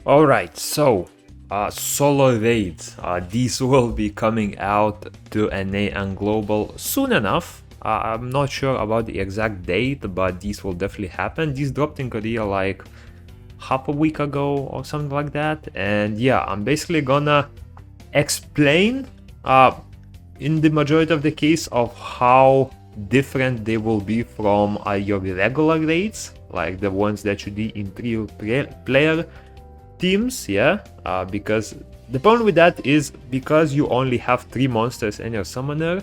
Alright, so solo raids. These will be coming out to NA and global soon enough. I'm not sure about the exact date, but these will definitely happen. These dropped in Korea like half a week ago or something like that. And yeah, I'm basically gonna explain in the majority of the case of how different they will be from your regular raids, like the ones that you do in 3 player teams. Because the problem with that is because you only have 3 monsters in your summoner,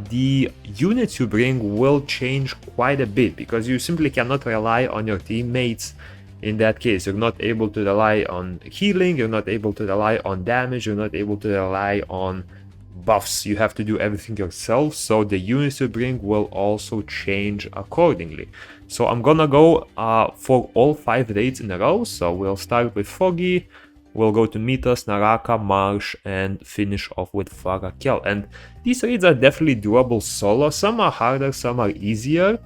the units you bring will change quite a bit, because you simply cannot rely on your teammates. In that case, you're not able to rely on healing, you're not able to rely on damage, you're not able to rely on buffs. You have to do everything yourself, so the units you bring will also change accordingly. So I'm gonna go for all 5 raids in a row. So we'll start with Foggy, we'll go to Metus, Naraka, Marsh, and finish off with Farakel. And these raids are definitely doable solo. Some are harder, some are easier,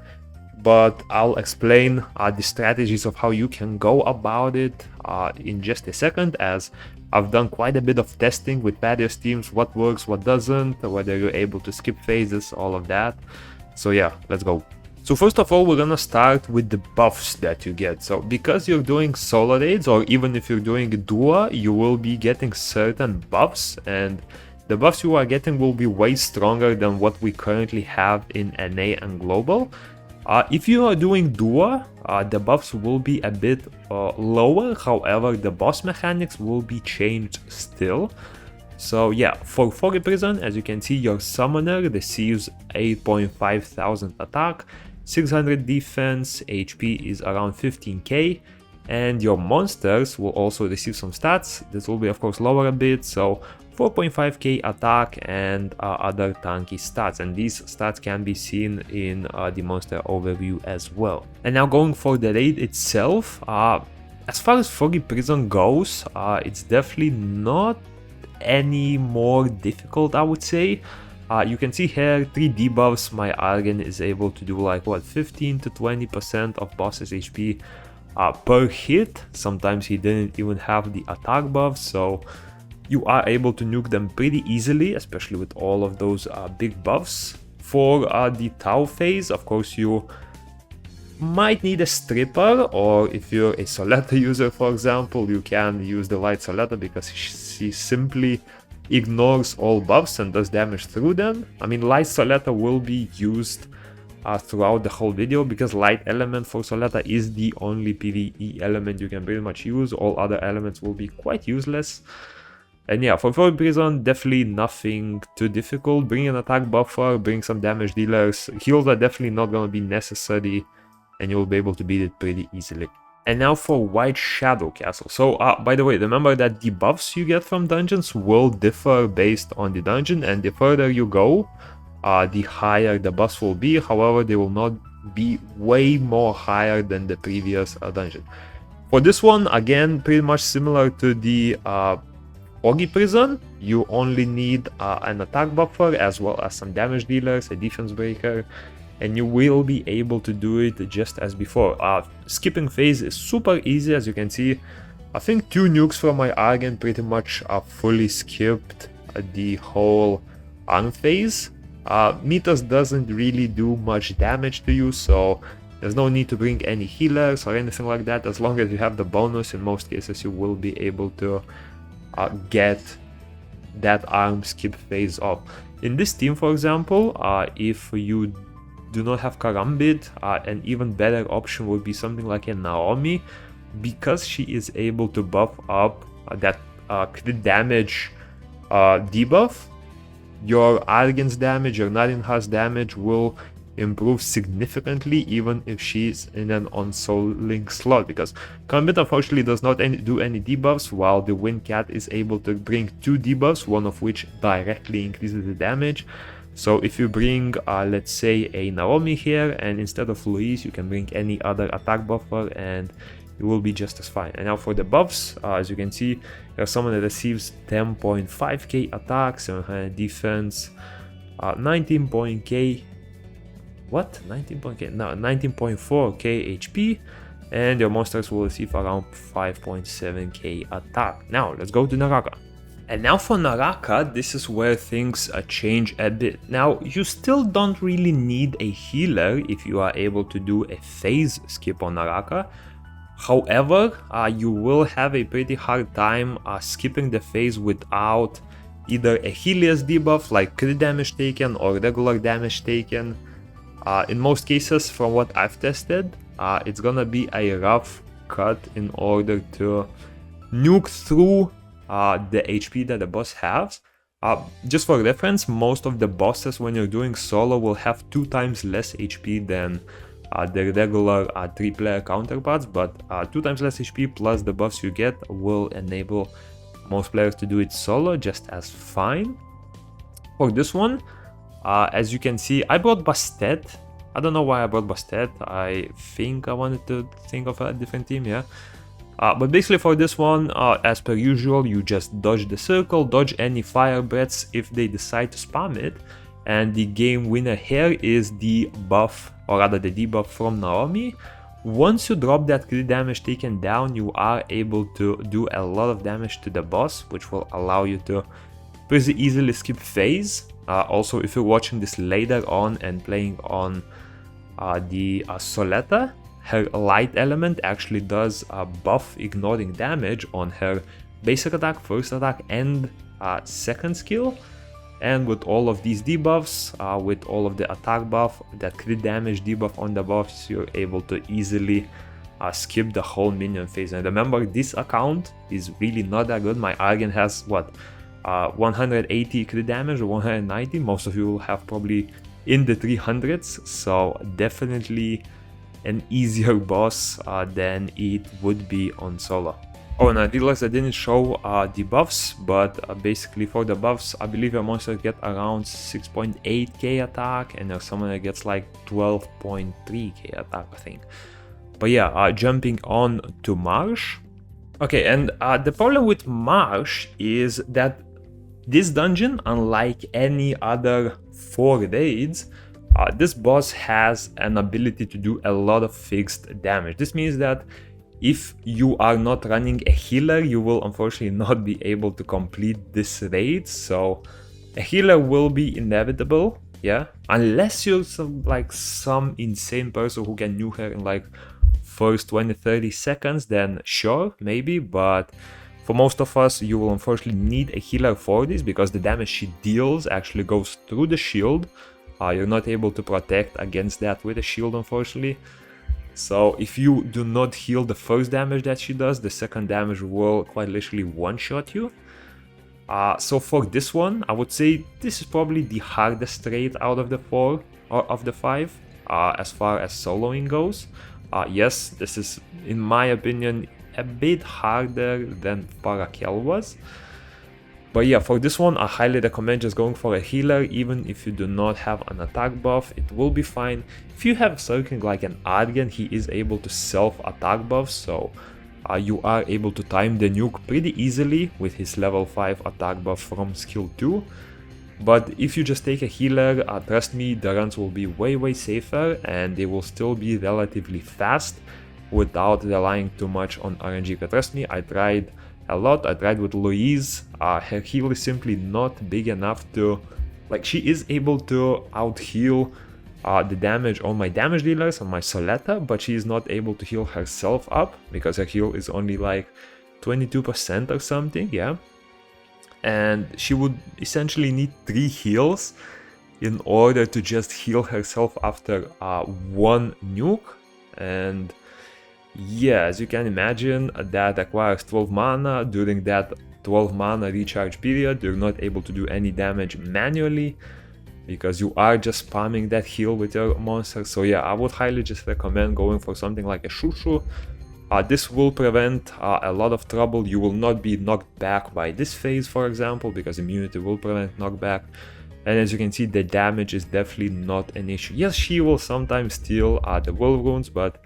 but I'll explain the strategies of how you can go about it in just a second, as I've done quite a bit of testing with various teams, what works, what doesn't, whether you're able to skip phases, all of that. So yeah, let's go. So first of all, we're gonna start with the buffs that you get. So because you're doing solo raids, or even if you're doing duo, you will be getting certain buffs, and the buffs you are getting will be way stronger than what we currently have in NA and global. If you are doing duo, the buffs will be a bit lower, however the boss mechanics will be changed still. So yeah, for Foggy Prison, as you can see, your summoner receives 8.5 thousand attack, 600 defense, HP is around 15k, and your monsters will also receive some stats. This will be of course lower a bit, so 4.5k attack and other tanky stats, and these stats can be seen in the monster overview as well. And now going for the raid itself, as far as Foggy Prison goes, it's definitely not any more difficult, I would say. You can see here 3 debuffs. My Argen is able to do like what, 15 to 20% of boss's HP per hit. Sometimes he didn't even have the attack buff, so you are able to nuke them pretty easily, especially with all of those big buffs. For the Tau phase, of course, you might need a stripper, or if you're a Soletta user, for example, you can use the light Soletta because she simply ignores all buffs and does damage through them. I mean, light Soletta will be used throughout the whole video, because light element for Soletta is the only PvE element you can pretty much use. All other elements will be quite useless. And yeah, for Foggy Prison, definitely nothing too difficult. Bring an attack buffer, bring some damage dealers. Heals are definitely not going to be necessary, and you'll be able to beat it pretty easily. And now for White Shadow Castle. So by the way, remember that the buffs you get from dungeons will differ based on the dungeon, and the further you go, the higher the buffs will be. However, they will not be way more higher than the previous dungeon. For this one, again, pretty much similar to the Foggy Prison, you only need an attack buffer as well as some damage dealers, a defense breaker, and you will be able to do it just as before. Skipping phase is super easy, as you can see. I think 2 nukes from my Argen pretty much fully skipped the whole arm phase. Metus doesn't really do much damage to you, so there's no need to bring any healers or anything like that. As long as you have the bonus, in most cases you will be able to get that arm skip phase off. In this team, for example, if you do not have Karambit, an even better option would be something like a Naomi, because she is able to buff up that crit damage debuff. Your Argen's damage, your Narinha's damage will improve significantly, even if she's in an on-souling slot, because Karambit unfortunately does not do any debuffs, while the Windcat is able to bring 2 debuffs, one of which directly increases the damage. So if you bring, let's say, a Naomi here, and instead of Louise, you can bring any other attack buffer, and you will be just as fine. And now for the buffs, as you can see, there's someone that receives 10.5k attack, 700 defense, 19.k. What? 19.k? No, 19.4k HP, and your monsters will receive around 5.7k attack. Now let's go to Naraka. And now for Naraka, this is where things change a bit. Now, you still don't really need a healer if you are able to do a phase skip on Naraka. However, you will have a pretty hard time skipping the phase without either a Helios debuff like crit damage taken or regular damage taken. In most cases, from what I've tested, it's gonna be a rough cut in order to nuke through the HP that the boss has. Just for reference, most of the bosses when you're doing solo will have 2 times less HP than the regular 3-player counterparts, but 2 times less HP plus the buffs you get will enable most players to do it solo just as fine. For this one, as you can see, I brought Bastet. I don't know why I brought Bastet. I think I wanted to think of a different team, yeah. But basically for this one, as per usual, you just dodge the circle, dodge any fire breaths if they decide to spam it, and the game winner here is the buff, or rather the debuff from Naomi. Once you drop that crit damage taken down, you are able to do a lot of damage to the boss, which will allow you to pretty easily skip phase. Also, if you're watching this later on and playing on the Soletta, her light element actually does buff ignoring damage on her basic attack, first attack, and second skill. And with all of these debuffs, with all of the attack buff, that crit damage debuff on the buffs, you're able to easily skip the whole minion phase. And remember, this account is really not that good. My Argen has what, 180 crit damage or 190. Most of you will have probably in the 300s, so definitely an easier boss than it would be on solo. Oh, and I realized I didn't show the buffs, but basically for the buffs, I believe your monster get around 6.8k attack, and your summoner gets like 12.3k attack, I think. But yeah, jumping on to Marsh. Okay, and the problem with Marsh is that this dungeon, unlike any other 4 raids, this boss has an ability to do a lot of fixed damage. This means that if you are not running a healer, you will unfortunately not be able to complete this raid. So a healer will be inevitable, yeah, unless you're some insane person who can nuke her in like first 20-30 seconds, then sure, maybe. But for most of us, you will unfortunately need a healer for this, because the damage she deals actually goes through the shield. You're not able to protect against that with a shield, unfortunately. So if you do not heal the first damage that she does, the second damage will quite literally one-shot you. So for this one, I would say this is probably the hardest raid out of the 4 or of the 5 as far as soloing goes. Yes, this is, in my opinion, a bit harder than Farakel was. But yeah, for this one, I highly recommend just going for a healer. Even if you do not have an attack buff, it will be fine. If you have something like an Argen, he is able to self-attack buff, so you are able to time the nuke pretty easily with his level 5 attack buff from skill 2. But if you just take a healer, trust me, the runs will be way safer, and they will still be relatively fast without relying too much on RNG. Trust me, I tried a lot. I tried with Louise. Her heal is simply not big enough to, like, she is able to out heal the damage on my damage dealers, on my Soletta, but she is not able to heal herself up because her heal is only like 22% or something, yeah. And she would essentially need 3 heals in order to just heal herself after 1 nuke. And yeah, as you can imagine, that requires 12 mana. During that 12 mana recharge period, you're not able to do any damage manually because you are just spamming that heal with your monster. So yeah, I would highly just recommend going for something like a Shushu. This will prevent a lot of trouble. You will not be knocked back by this phase, for example, because immunity will prevent knockback. And as you can see, the damage is definitely not an issue. Yes, she will sometimes steal the will runes, but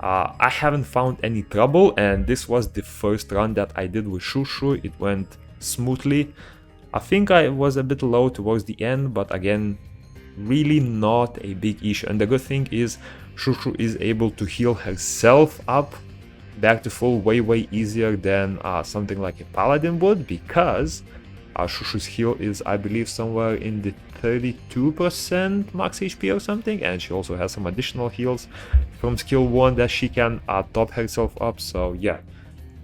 I haven't found any trouble, and this was the first run that I did with Shushu. It went smoothly. I think I was a bit low towards the end, but again, really not a big issue. And the good thing is, Shushu is able to heal herself up back to full way easier than something like a paladin would, because Shushu's heal is, I believe, somewhere in the 32% max HP or something, and she also has some additional heals from skill 1 that she can top herself up. So yeah,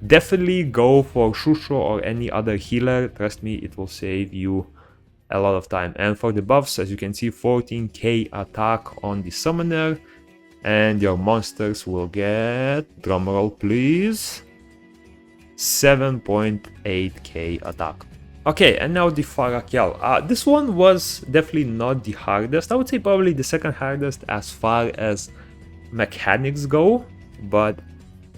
definitely go for Shushu or any other healer. Trust me, it will save you a lot of time. And for the buffs, as you can see, 14k attack on the summoner, and your monsters will get, drumroll please, 7.8k attack. Okay, and now the Farakel. This one was definitely not the hardest. I would say probably the second hardest as far as mechanics go, but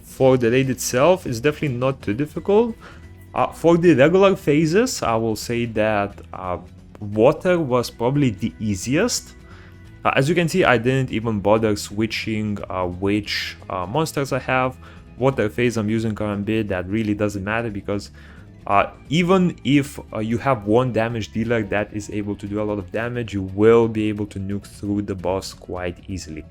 for the raid itself, it's definitely not too difficult. For the regular phases, I will say that water was probably the easiest. As you can see, I didn't even bother switching which monsters I have. Water phase I'm using Karambit, that really doesn't matter, because even if you have one damage dealer that is able to do a lot of damage, you will be able to nuke through the boss quite easily.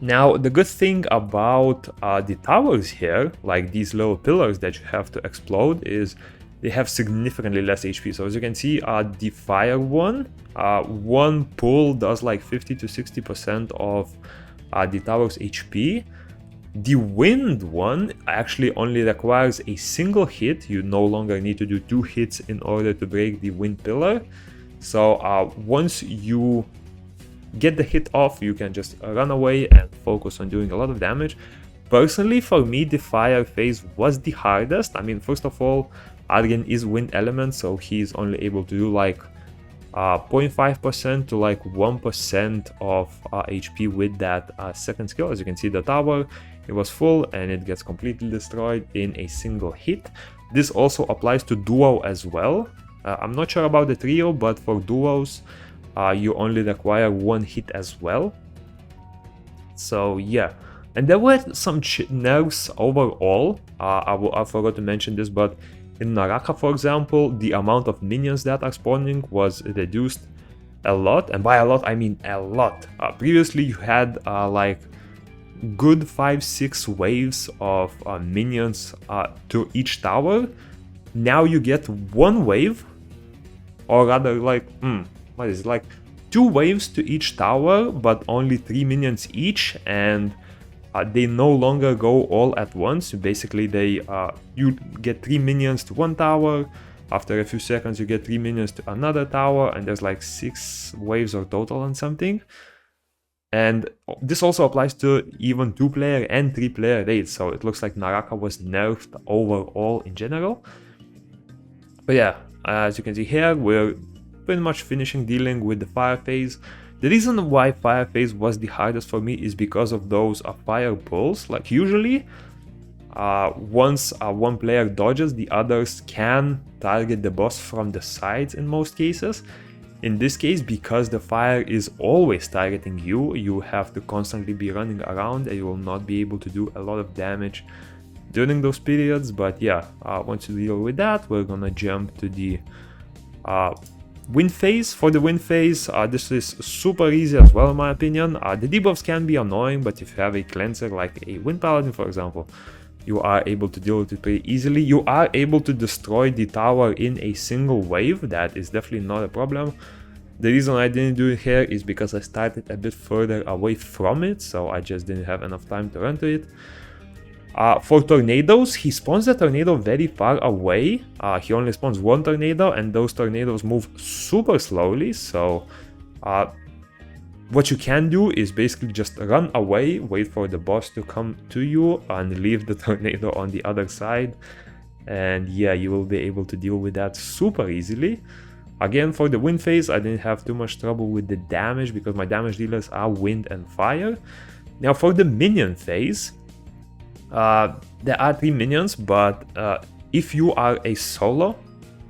Now, the good thing about the towers here, like these little pillars that you have to explode, is they have significantly less HP. So as you can see, the fire one pull does like 50 to 60% of the tower's HP. The wind one actually only requires a single hit. You no longer need to do 2 hits in order to break the wind pillar. So once you get the hit off, you can just run away and focus on doing a lot of damage. Personally, for me, the fire phase was the hardest. I mean, first of all, Argen is wind element, so he's only able to do like 0.5% to like 1% of HP with that second skill. As you can see, the tower, it was full and it gets completely destroyed in a single hit. This also applies to duo as well. I'm not sure about the trio, but for duos, you only require 1 hit as well. So yeah, and there were some nerfs overall. I forgot to mention this, but in Naraka, for example, the amount of minions that are spawning was reduced a lot, and by a lot I mean a lot. Previously you had like good 5-6 waves of minions to each tower. Now you get 1 wave, or rather like what is it, like 2 waves to each tower, but only 3 minions each, and they no longer go all at once. Basically, you get 3 minions to 1 tower. After a few seconds, you get 3 minions to another tower, and there's like 6 waves or total and something. And this also applies to even 2-player and 3-player raids. So it looks like Naraka was nerfed overall in general. But yeah, as you can see here, we're pretty much finishing dealing with the fire phase. The reason why fire phase was the hardest for me is because of those fire pulls. Like usually, once one player dodges, the others can target the boss from the sides in most cases. In this case, because the fire is always targeting you, you have to constantly be running around and you will not be able to do a lot of damage during those periods. But yeah, once you deal with that, we're gonna jump to the wind phase. For the wind phase, this is super easy as well in my opinion. The debuffs can be annoying, but if you have a cleanser like a wind paladin, for example, you are able to deal with it pretty easily. You are able to destroy the tower in a single wave. That is definitely not a problem. The reason I didn't do it here is because I started a bit further away from it, so I just didn't have enough time to run to it. For tornadoes, he spawns the tornado very far away. He only spawns 1 tornado, and those tornadoes move super slowly. So what you can do is basically just run away, wait for the boss to come to you, and leave the tornado on the other side. And yeah, you will be able to deal with that super easily. Again, for the wind phase, I didn't have too much trouble with the damage because my damage dealers are wind and fire. Now for the minion phase, there are 3 minions, but if you are a solo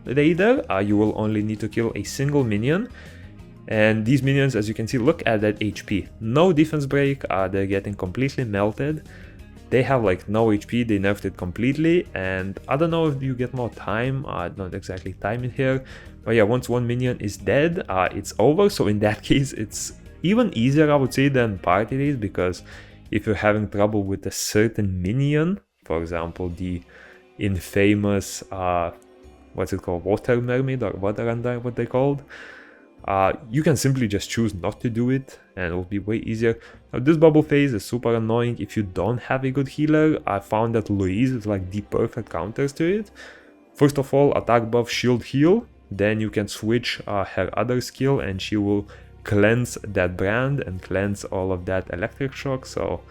raider, you will only need to kill a single minion. And these minions, as you can see, look at that HP. No defense break, they're getting completely melted. They have like no HP, they nerfed it completely. And I don't know if you get more time, not exactly time in here. But yeah, once 1 minion is dead, it's over. So in that case, it's even easier, I would say, than party days, because if you're having trouble with a certain minion, for example, the infamous, what's it called, water mermaid or water under, what they called, you can simply just choose not to do it and it will be way easier. Now this bubble phase is super annoying if you don't have a good healer. I found that Louise is like the perfect counters to it. First of all, attack buff, shield, heal. Then you can switch her other skill and she will cleanse that brand and cleanse all of that electric shock. So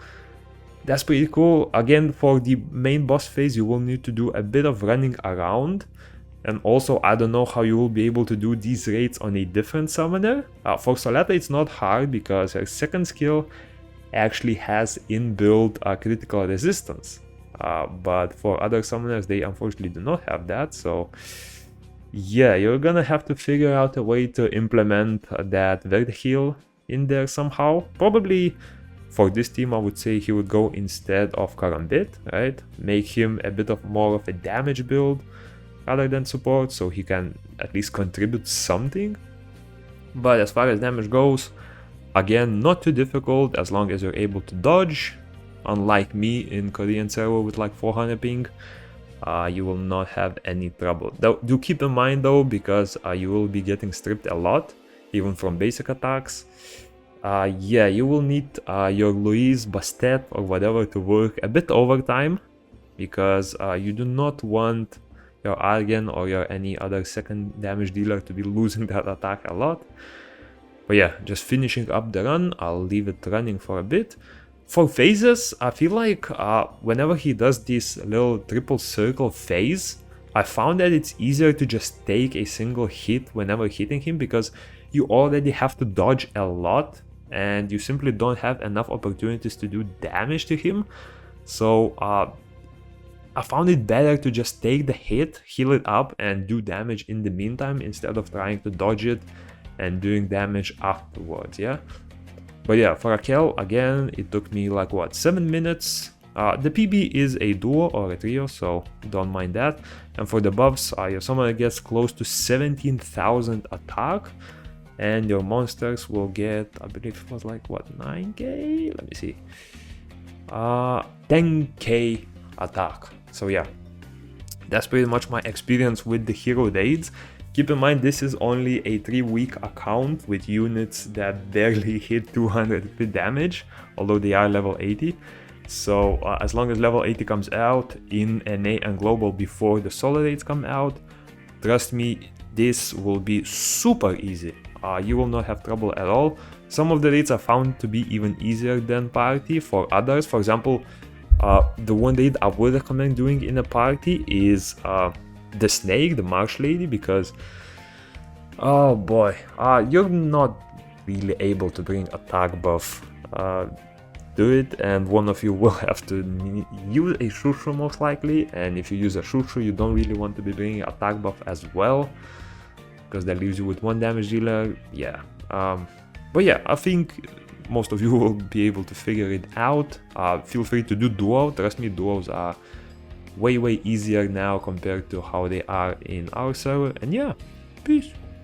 that's pretty cool. Again, for the main boss phase, you will need to do a bit of running around. And also, I don't know how you will be able to do these raids on a different summoner. For Soletta, it's not hard because her second skill actually has inbuilt critical resistance. But for other summoners, they unfortunately do not have that. So yeah, you're gonna have to figure out a way to implement that Verde heal in there somehow. Probably for this team, I would say he would go instead of Karambit, right? Make him a bit of more of a damage build rather than support, so he can at least contribute something. But as far as damage goes, again, not too difficult as long as you're able to dodge. Unlike me in Korean server with like 400 ping, you will not have any trouble. Do keep in mind though, because you will be getting stripped a lot, even from basic attacks. Yeah, you will need your Louise, Bastet or whatever to work a bit overtime, because you do not want your Argen or your any other second damage dealer to be losing that attack a lot. But yeah, just finishing up the run, I'll leave it running for a bit. For phases, I feel like whenever he does this little triple circle phase, I found that it's easier to just take a single hit whenever hitting him, because you already have to dodge a lot and you simply don't have enough opportunities to do damage to him. So I found it better to just take the hit, heal it up and do damage in the meantime, instead of trying to dodge it and doing damage afterwards, yeah? But yeah, Farakel, again, it took me like, what, 7 minutes? The PB is a duo or a trio, so don't mind that. And for the buffs, your summoner gets close to 17,000 attack, and your monsters will get, I believe it was like, what, 9k? Let me see. 10k attack. So yeah, that's pretty much my experience with the hero raids. Keep in mind, this is only a 3-week account with units that barely hit 250 damage, although they are level 80. So as long as level 80 comes out in NA and global before the solo raids come out, trust me, this will be super easy. You will not have trouble at all. Some of the raids are found to be even easier than party. For others, for example, the one raid I would recommend doing in a party is the snake, the marsh lady, because oh boy, you're not really able to bring attack buff to it, and one of you will have to use a shushu most likely, and if you use a shushu, you don't really want to be bringing attack buff as well, because that leaves you with 1 damage dealer. Yeah, but yeah, I think most of you will be able to figure it out. Feel free to do duo. Trust me, duos are way easier now compared to how they are in our server. And yeah, peace.